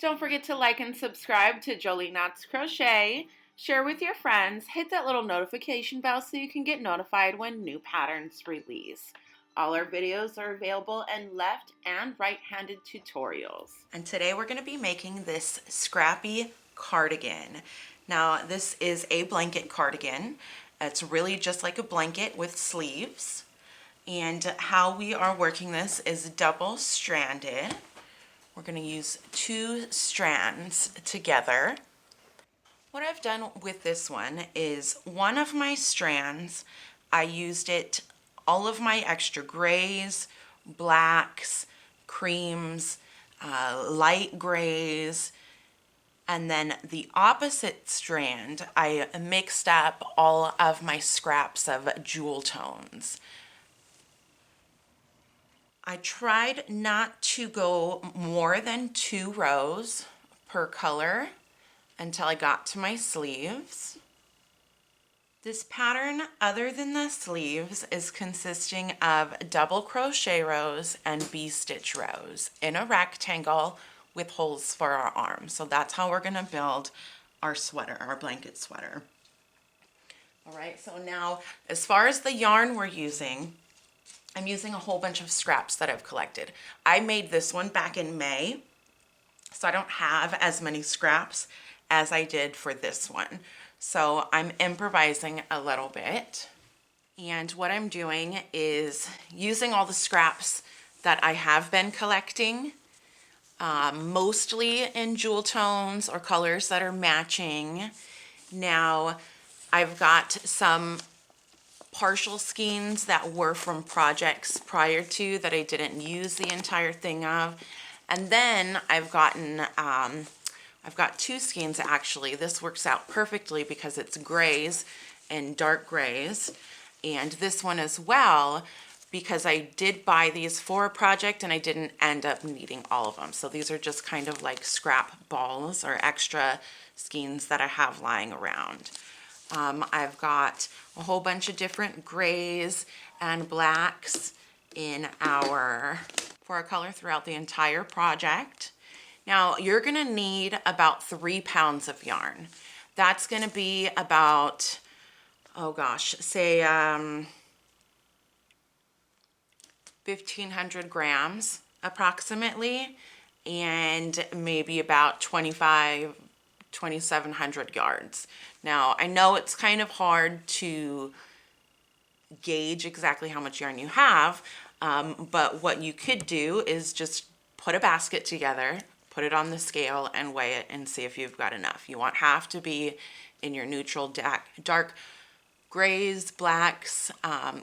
Don't forget to like and subscribe to Jolie Knots Crochet. Share with your friends. Hit that little notification bell so you can get notified when new patterns release. All our videos are available in left and right-handed tutorials. And today we're going to be making this Scrappy cardigan. Now this is a blanket cardigan. It's really just like a blanket with sleeves. And how we are working this is double-stranded. We're going to use 2 strands together. What I've done with this one is one of my strands, I used it all of my extra grays, blacks, creams, light grays, and then the opposite strand, I mixed up all of my scraps of jewel tones. I tried not to go more than 2 rows per color until I got to my sleeves. This pattern, other than the sleeves, is consisting of double crochet rows and V-stitch rows in a rectangle with holes for our arms. So that's how we're gonna build our sweater, our blanket sweater. All right, so now as far as the yarn we're using, I'm using a whole bunch of scraps that I've collected. I made this one back in May, so I don't have as many scraps as I did for this one. So I'm improvising a little bit. And what I'm doing is using all the scraps that I have been collecting, mostly in jewel tones or colors that are matching. Now I've got some partial skeins that were from projects prior to that I didn't use the entire thing of. And then I've got 2 skeins actually. This works out perfectly because it's grays and dark grays. And this one as well, because I did buy these for a project and I didn't end up needing all of them. So these are just kind of like scrap balls or extra skeins that I have lying around. I've got a whole bunch of different grays and blacks for our color throughout the entire project. Now you're gonna need about 3 pounds of yarn. That's gonna be about, oh gosh, say 1,500 grams approximately, and maybe about 2,700 yards. Now I know it's kind of hard to gauge exactly how much yarn you have, but what you could do is just put a basket together, put it on the scale and weigh it and see if you've got enough. You want half to be in your neutral dark grays, blacks,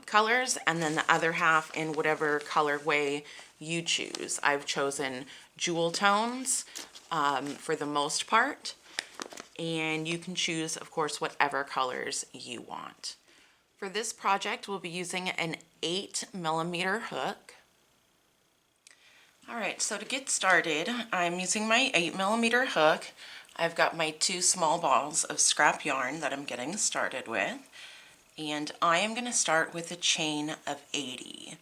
colors, and then the other half in whatever colorway you choose. I've chosen jewel tones for the most part, and you can choose, of course, whatever colors you want. For this project, we'll be using an 8mm hook. All right, so to get started, I'm using my 8mm hook. I've got my 2 small balls of scrap yarn that I'm getting started with, and I am going to start with a chain of 80.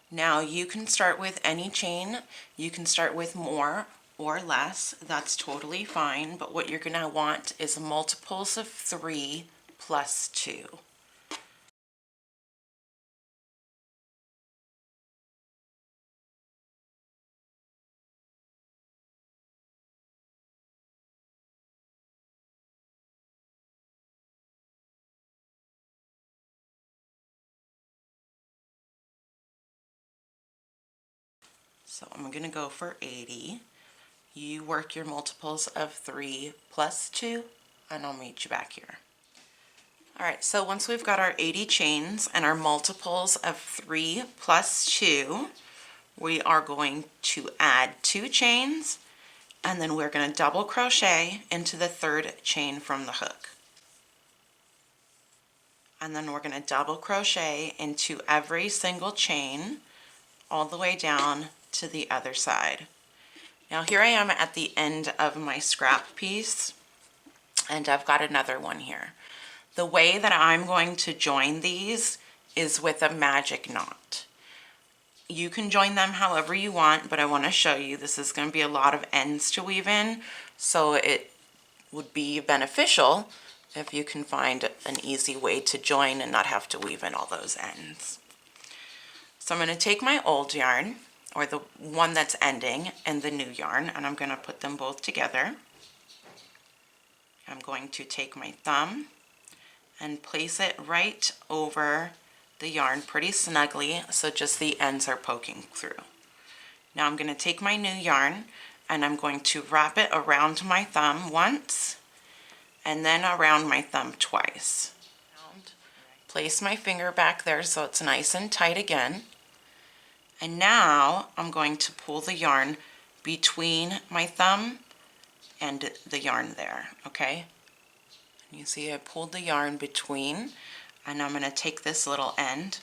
Now you can start with any chain. You can start with more or less. That's totally fine, but what you're going to want is multiples of 3 plus 2. So I'm going to go for 80. You work your multiples of 3 plus 2, and I'll meet you back here. All right, so once we've got our 80 chains and our multiples of 3 plus 2, we are going to add 2 chains, and then we're going to double crochet into the 3rd chain from the hook. And then we're going to double crochet into every single chain all the way down to the other side. Now here I am at the end of my scrap piece, and I've got another one here. The way that I'm going to join these is with a magic knot. You can join them however you want, but I want to show you this is going to be a lot of ends to weave in, so it would be beneficial if you can find an easy way to join and not have to weave in all those ends. So I'm going to take my old yarn, or the one that's ending, and the new yarn, and I'm going to put them both together. I'm going to take my thumb and place it right over the yarn pretty snugly so just the ends are poking through. Now I'm going to take my new yarn and I'm going to wrap it around my thumb once and then around my thumb twice. Place my finger back there so it's nice and tight again. And now I'm going to pull the yarn between my thumb and the yarn there, okay? You see I pulled the yarn between, and I'm going to take this little end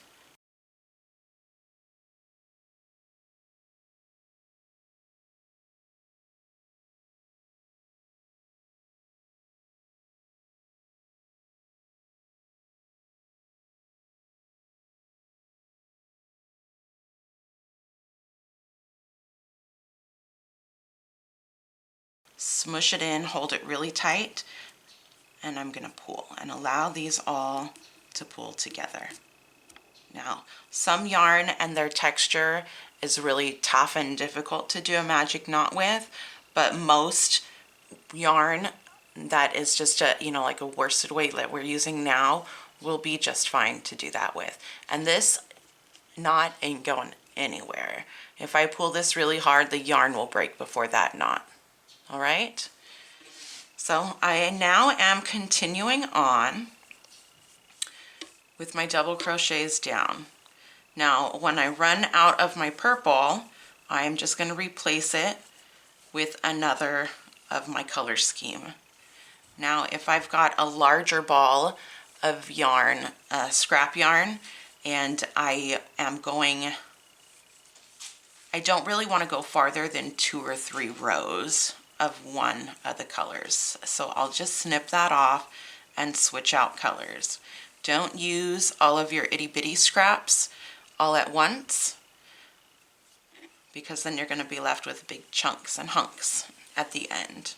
smush it in, hold it really tight, and I'm going to pull and allow these all to pull together. Now, some yarn and their texture is really tough and difficult to do a magic knot with, but most yarn that is just a, you know, like a worsted weight that we're using now will be just fine to do that with. And this knot ain't going anywhere. If I pull this really hard, the yarn will break before that knot. All right? So I now am continuing on with my double crochets down. Now, when I run out of my purple, I am just going to replace it with another of my color scheme. Now, if I've got a larger ball of yarn, scrap yarn, and I don't really want to go farther than 2 or 3 rows of one of the colors. So I'll just snip that off and switch out colors. Don't use all of your itty bitty scraps all at once, because then you're going to be left with big chunks and hunks at the end.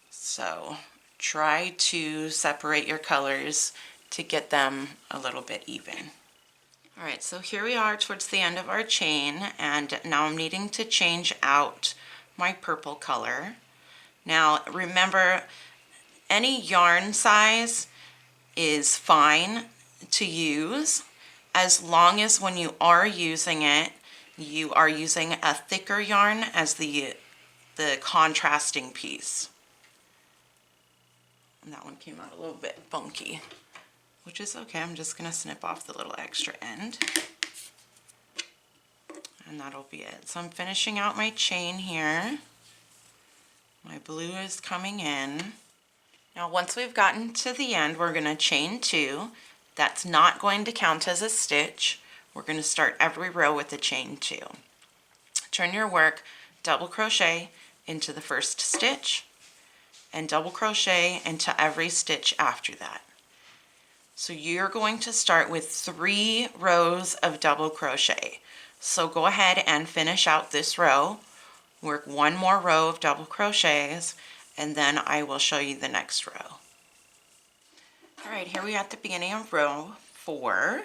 So try to separate your colors to get them a little bit even. All right, so here we are towards the end of our chain, and now I'm needing to change out my purple color. Now remember, any yarn size is fine to use as long as when you are using it, you are using a thicker yarn as the contrasting piece. And that one came out a little bit funky, which is okay. I'm just going to snip off the little extra end. And that'll be it. So I'm finishing out my chain here. My blue is coming in. Now once we've gotten to the end, we're going to chain 2. That's not going to count as a stitch. We're going to start every row with a chain 2. Turn your work, double crochet into the first stitch, and double crochet into every stitch after that. So you're going to start with 3 rows of double crochet. So go ahead and finish out this row, work 1 more row of double crochets, and then I will show you the next row. All right, here we are at the beginning of row 4.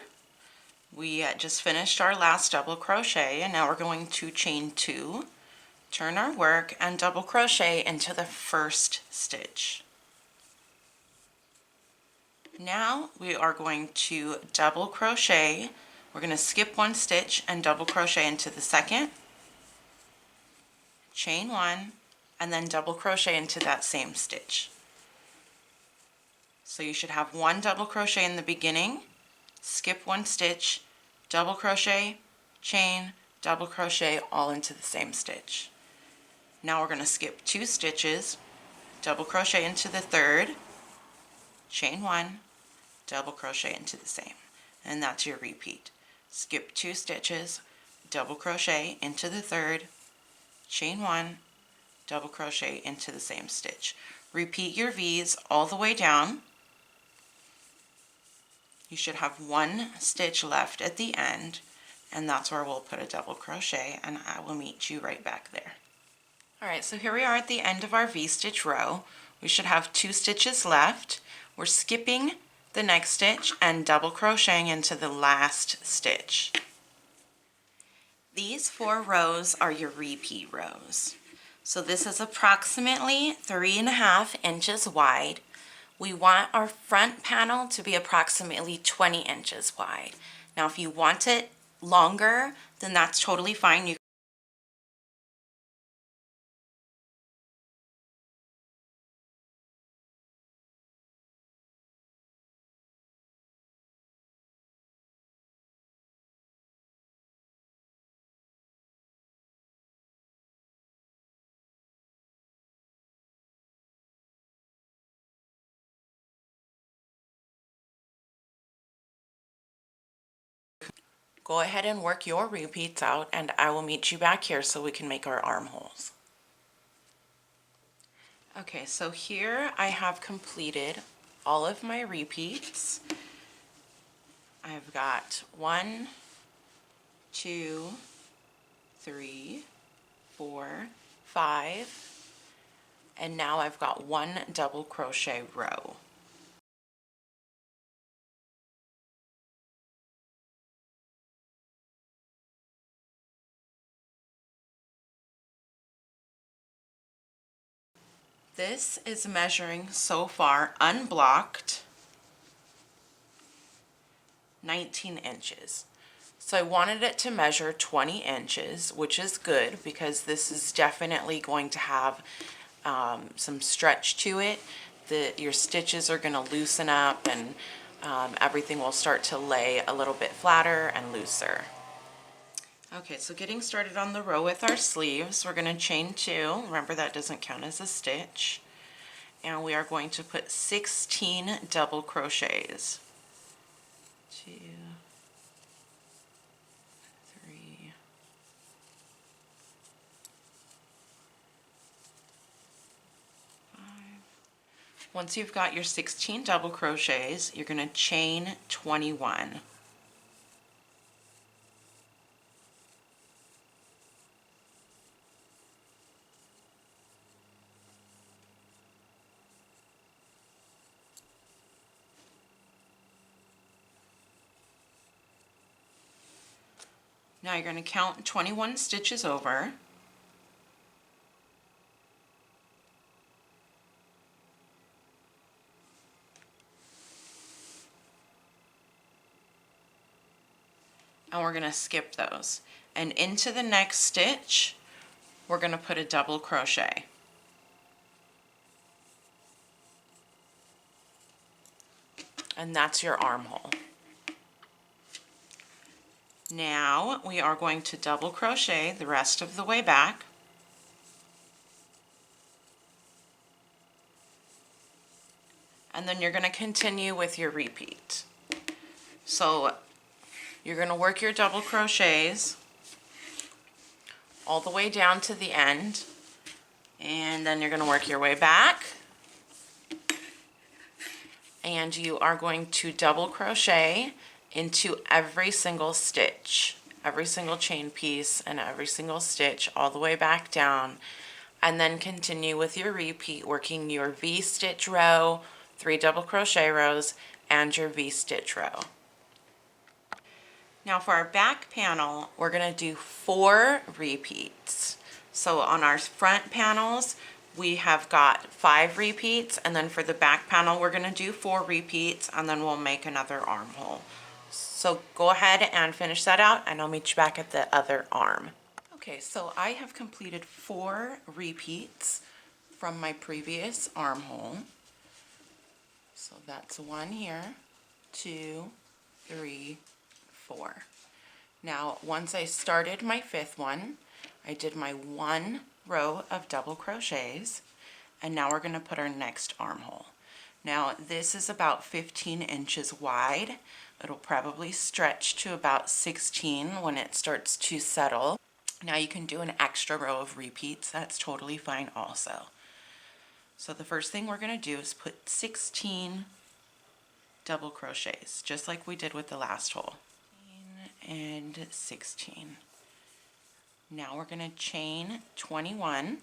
We just finished our last double crochet, and now we're going to chain 2, turn our work, and double crochet into the first stitch. Now we are going to double crochet. We're going to skip 1 stitch and double crochet into the second, chain 1, and then double crochet into that same stitch. So you should have 1 double crochet in the beginning, skip 1 stitch, double crochet, chain, double crochet, all into the same stitch. Now we're going to skip 2 stitches, double crochet into the third, chain 1, double crochet into the same, and that's your repeat. Skip 2 stitches, double crochet into the third, chain 1, double crochet into the same stitch. Repeat your V's all the way down. You should have 1 stitch left at the end, and that's where we'll put a double crochet, and I will meet you right back there. Alright, so here we are at the end of our V-stitch row. We should have 2 stitches left. We're skipping the next stitch and double crocheting into the last stitch. These 4 rows are your repeat rows. So this is approximately 3.5 inches wide. We want our front panel to be approximately 20 inches wide. Now if you want it longer, then that's totally fine. Go ahead and work your repeats out, and I will meet you back here so we can make our armholes. Okay, so here I have completed all of my repeats. I've got 1, 2, 3, 4, 5, and now I've got 1 double crochet row. This is measuring so far unblocked 19 inches. So I wanted it to measure 20 inches, which is good because this is definitely going to have some stretch to it. Your stitches are going to loosen up, and everything will start to lay a little bit flatter and looser. Okay, so getting started on the row with our sleeves, we're going to chain 2. Remember, that doesn't count as a stitch. And we are going to put 16 double crochets. 2, 3, 5. Once you've got your 16 double crochets, you're going to chain 21. Now you're going to count 21 stitches over. And we're going to skip those. And into the next stitch, we're going to put a double crochet. And that's your armhole. Now we are going to double crochet the rest of the way back. And then you're going to continue with your repeat. So you're going to work your double crochets all the way down to the end, and then you're going to work your way back, and you are going to double crochet into every single stitch, every single chain piece and every single stitch all the way back down, and then continue with your repeat, working your V-stitch row, 3 double crochet rows, and your V-stitch row. Now for our back panel, we're going to do 4 repeats. So on our front panels, we have got 5 repeats, and then for the back panel, we're going to do 4 repeats, and then we'll make another armhole. So go ahead and finish that out, and I'll meet you back at the other arm. Okay, so I have completed 4 repeats from my previous armhole. So that's 1 here, 2, 3, 4. Now, once I started my 5th one, I did my 1 row of double crochets, and now we're going to put our next armhole. Now, this is about 15 inches wide. It'll probably stretch to about 16 when it starts to settle. Now you can do an extra row of repeats. That's totally fine also. So the first thing we're going to do is put 16 double crochets, just like we did with the last hole. and 16. Now we're going to chain 21.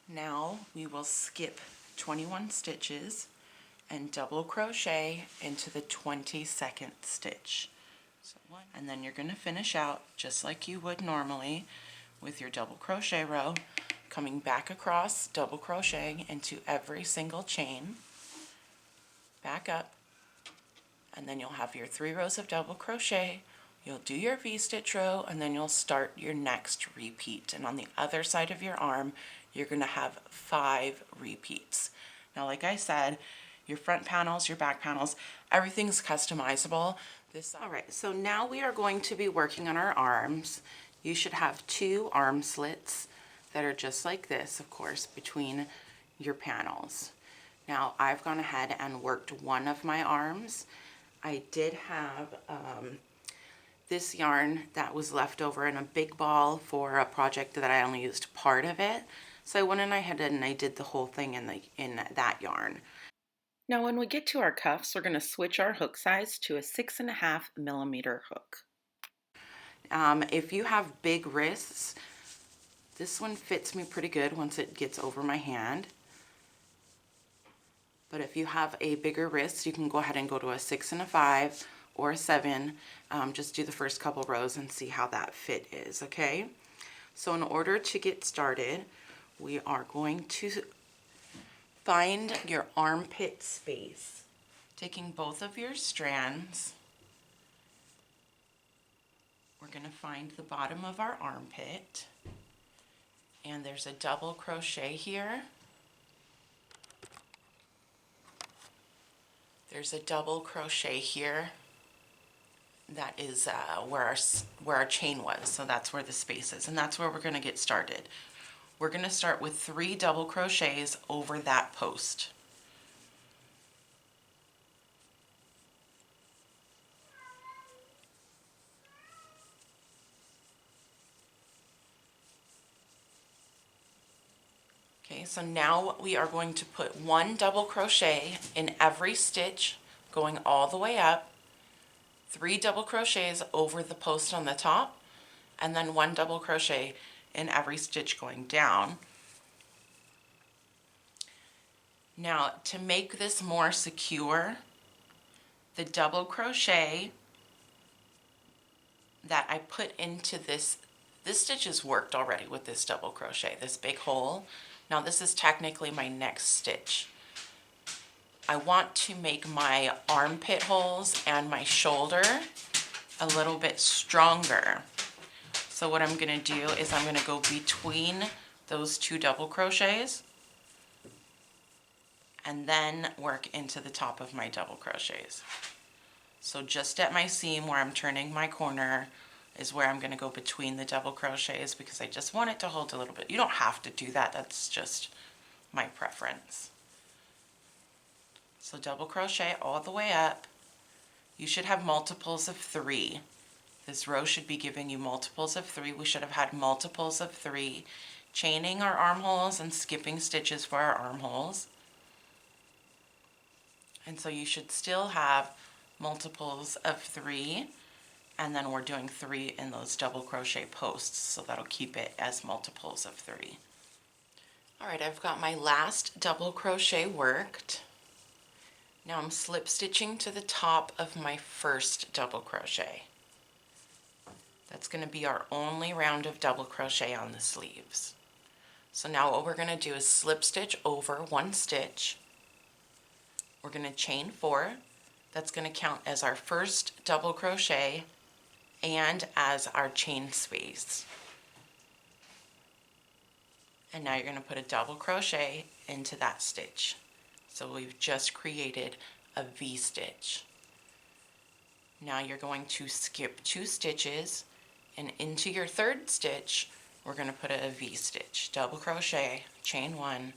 Now we will skip 21 stitches and double crochet into the 22nd stitch. So one, and then you're going to finish out just like you would normally with your double crochet row, coming back across, double crocheting into every single chain, back up, and then you'll have your 3 rows of double crochet. You'll do your V-stitch row, and then you'll start your next repeat. And on the other side of your arm, you're going to have 5 repeats. Now, like I said, your front panels, your back panels, everything's customizable. Alright, so now we are going to be working on our arms. You should have 2 arm slits that are just like this, of course, between your panels. Now, I've gone ahead and worked one of my arms. I did have this yarn that was left over in a big ball for a project that I only used part of it. So I went ahead and I did the whole thing in that yarn. Now when we get to our cuffs, we're going to switch our hook size to a 6.5 millimeter hook. If you have big wrists, this one fits me pretty good once it gets over my hand. But if you have a bigger wrist, you can go ahead and go to a 6 and a 5 or a 7. Just do the first couple rows and see how that fit is, okay? So in order to get started, we are going to find your armpit space. Taking both of your strands, we're going to find the bottom of our armpit, and there's a double crochet here. There's a double crochet here. That is where our chain was, so that's where the space is, and that's where we're going to get started. We're going to start with 3 double crochets over that post. Okay, so now we are going to put 1 double crochet in every stitch going all the way up, 3 double crochets over the post on the top, and then 1 double crochet in every stitch going down. Now, to make this more secure, the double crochet that I put into this stitch is worked already with this double crochet, this big hole. Now this is technically my next stitch. I want to make my armpit holes and my shoulder a little bit stronger. So what I'm going to do is I'm going to go between those 2 double crochets and then work into the top of my double crochets. So just at my seam where I'm turning my corner is where I'm going to go between the double crochets, because I just want it to hold a little bit. You don't have to do that, that's just my preference. So double crochet all the way up. You should have multiples of 3. This row should be giving you multiples of 3. We should have had multiples of 3, chaining our armholes and skipping stitches for our armholes. And so you should still have multiples of 3, and then we're doing 3 in those double crochet posts, so that'll keep it as multiples of 3. Alright, I've got my last double crochet worked. Now I'm slip stitching to the top of my first double crochet. That's going to be our only round of double crochet on the sleeves. So now what we're going to do is slip stitch over 1 stitch. We're going to chain 4. That's going to count as our first double crochet and as our chain space. And now you're going to put a double crochet into that stitch. So we've just created a V-stitch. Now you're going to skip 2 stitches, and into your 3rd stitch we're going to put a V-stitch. Double crochet, chain 1,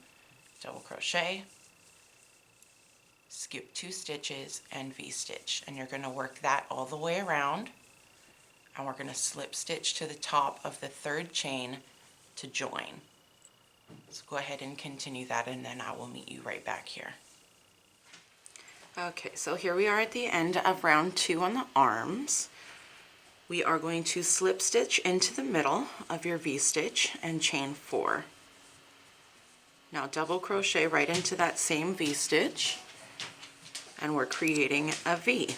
double crochet, skip 2 stitches, and V-stitch. And you're going to work that all the way around, and we're going to slip stitch to the top of the 3rd chain to join. So go ahead and continue that, and then I will meet you right back here. Okay, so here we are at the end of round 2 on the arms. We are going to slip stitch into the middle of your V-stitch and chain 4. Now double crochet right into that same V-stitch, and we're creating a V.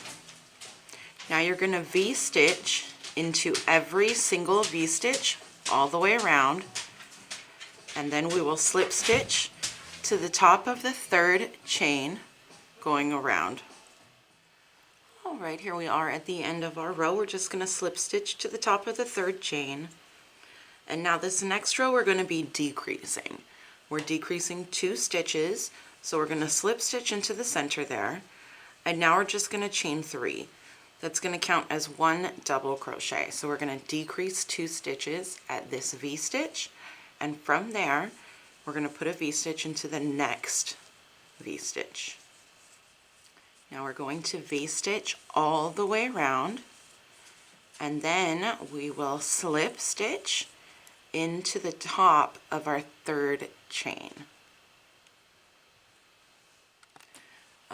Now you're going to V-stitch into every single V-stitch all the way around, and then we will slip stitch to the top of the 3rd chain going around. All right, here we are at the end of our row. We're just going to slip stitch to the top of the 3rd chain. And now this next row we're going to be decreasing. We're decreasing 2 stitches, so we're going to slip stitch into the center there. And now we're just going to chain 3. That's going to count as 1 double crochet. So we're going to decrease 2 stitches at this V-stitch, and from there we're going to put a V-stitch into the next V-stitch. Now we're going to V-stitch all the way around, and then we will slip stitch into the top of our 3rd chain.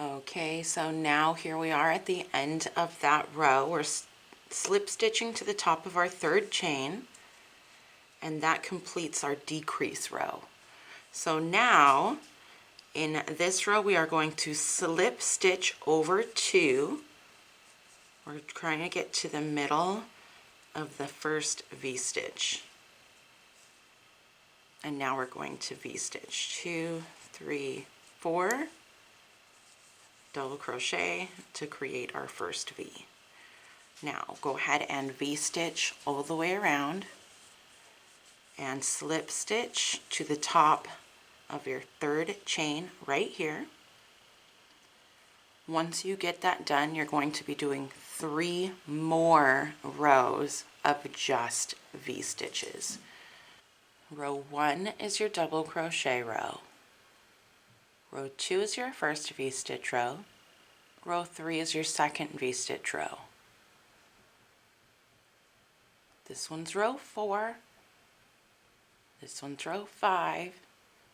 Okay, so now here we are at the end of that row. We're slip stitching to the top of our 3rd chain, and that completes our decrease row. So now in this row we are going to slip stitch over 2. We're trying to get to the middle of the first V-stitch. And now we're going to V-stitch 2, 3, 4, double crochet to create our first V. Now go ahead and V-stitch all the way around and slip stitch to the top of your 3rd chain right here. Once you get that done, you're going to be doing 3 more rows of just V-stitches. Row 1 is your double crochet row. Row 2 is your first V-stitch row. Row 3 is your second V-stitch row. This one's row 4. This one's row 5.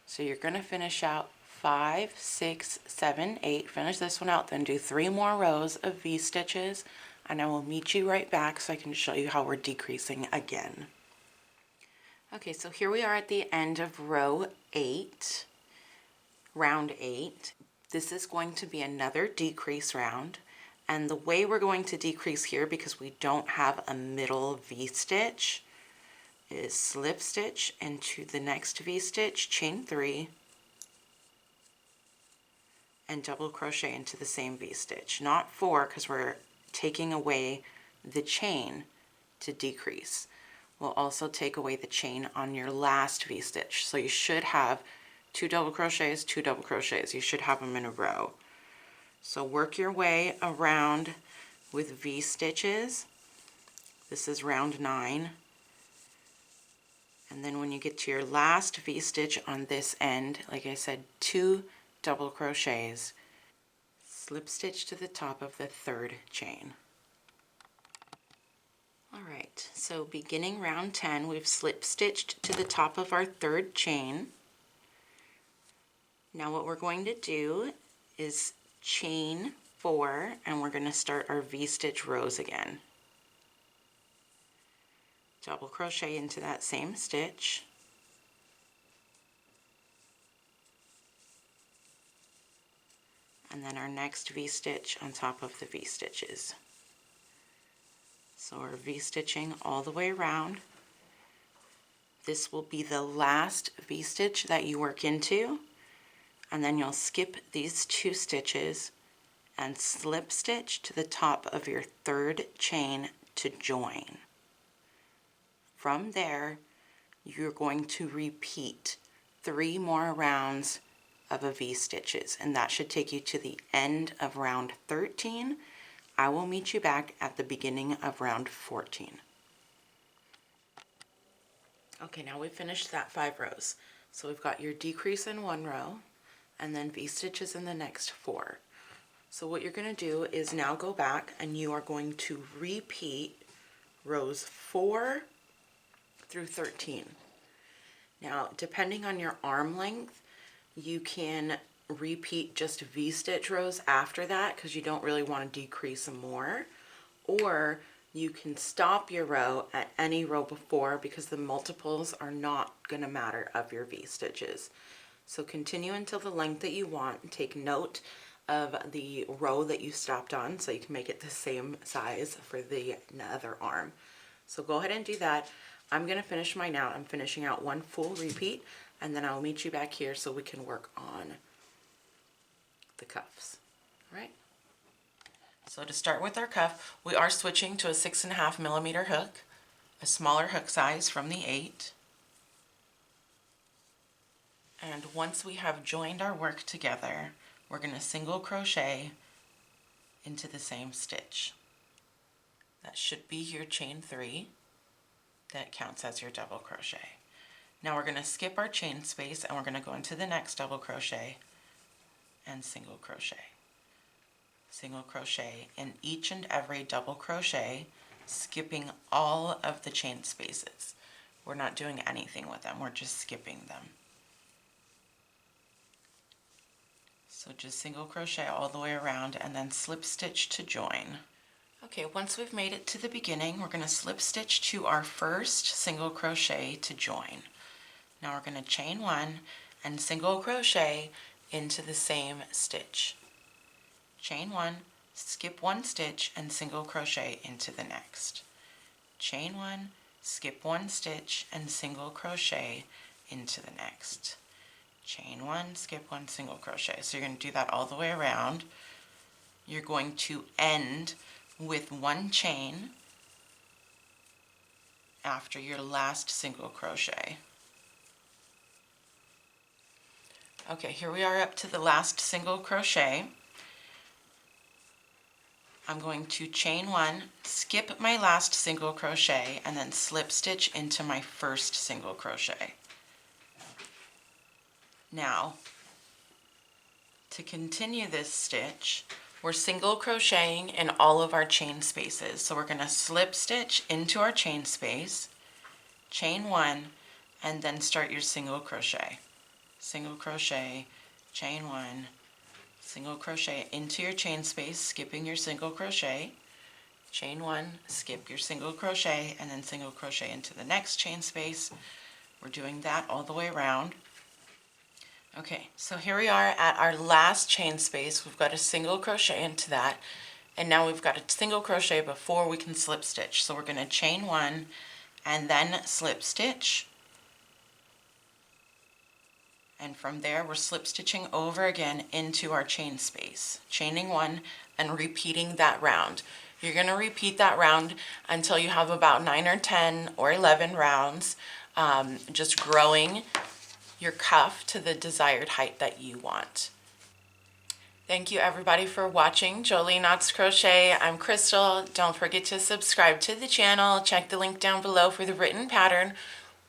So you're going to finish out 5, 6, 7, 8. Finish this one out, then do 3 more rows of V-stitches, and I will meet you right back so I can show you how we're decreasing again. Okay, so here we are at the end of row 8, round 8. This is going to be another decrease round, and the way we're going to decrease here, because we don't have a middle V-stitch, is slip stitch into the next V-stitch, chain 3, and double crochet into the same V-stitch. Not 4, because we're taking away the chain to decrease. We'll also take away the chain on your last V-stitch. So you should have 2 double crochets, 2 double crochets. You should have them in a row. So work your way around with V-stitches. This is round 9. And then when you get to your last V-stitch on this end, like I said, 2 double crochets, slip stitch to the top of the 3rd chain. Alright, so beginning round 10, we've slip stitched to the top of our 3rd chain. Now what we're going to do is chain 4, and we're going to start our V-stitch rows again. Double crochet into that same stitch. And then our next V-stitch on top of the V-stitches. So we're V-stitching all the way around. This will be the last V-stitch that you work into, and then you'll skip these 2 stitches and slip stitch to the top of your 3rd chain to join. From there, you're going to repeat 3 more rounds of a V-stitches, and that should take you to the end of round 13. I will meet you back at the beginning of round 14. Okay, now we've finished that 5 rows. So we've got your decrease in 1 row, and then V-stitches in the next 4. So what you're going to do is now go back and you are going to repeat rows 4 through 13. Now, depending on your arm length, you can repeat just V-stitch rows after that because you don't really want to decrease more, or you can stop your row at any row before because the multiples are not going to matter of your V-stitches. So continue until the length that you want and take note of the row that you stopped on so you can make it the same size for the other arm. So go ahead and do that. I'm going to finish mine out. I'm finishing out one full repeat, and then I'll meet you back here so we can work on the cuffs. All right. So to start with our cuff, we are switching to a 6.5 millimeter hook, a smaller hook size from the 8. And once we have joined our work together, we're going to single crochet into the same stitch. That should be your chain 3. That counts as your double crochet. Now we're going to skip our chain space and we're going to go into the next double crochet and single crochet. Single crochet in each and every double crochet, skipping all of the chain spaces. We're not doing anything with them, we're just skipping them. So just single crochet all the way around and then slip stitch to join. Okay, once we've made it to the beginning, we're going to slip stitch to our first single crochet to join. Now we're going to chain 1 and single crochet into the same stitch. Chain 1, skip 1 stitch and single crochet into the next. Chain 1, skip 1 stitch and single crochet into the next. Chain 1, skip 1, single crochet. So you're going to do that all the way around. You're going to end with 1 chain after your last single crochet. Okay, here we are up to the last single crochet. I'm going to chain 1, skip my last single crochet, and then slip stitch into my first single crochet. Now, to continue this stitch, we're single crocheting in all of our chain spaces. So we're going to slip stitch into our chain space, chain 1, and then start your single crochet. Single crochet, chain 1, single crochet into your chain space, skipping your single crochet, chain 1, skip your single crochet, and then single crochet into the next chain space. We're doing that all the way around. Okay, so here we are at our last chain space. We've got a single crochet into that, and now we've got a single crochet before we can slip stitch. So we're going to chain 1 and then slip stitch. And from there, we're slip stitching over again into our chain space, chaining 1 and repeating that round. You're going to repeat that round until you have about 9 or 10 or 11 rounds, just growing your cuff to the desired height that you want. Thank you everybody for watching Jolie Knots Crochet. I'm Crystal. Don't forget to subscribe to the channel. Check the link down below for the written pattern.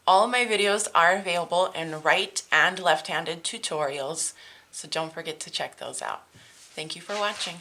All of my videos are available in right and left-handed tutorials, so don't forget to check those out. Thank you for watching.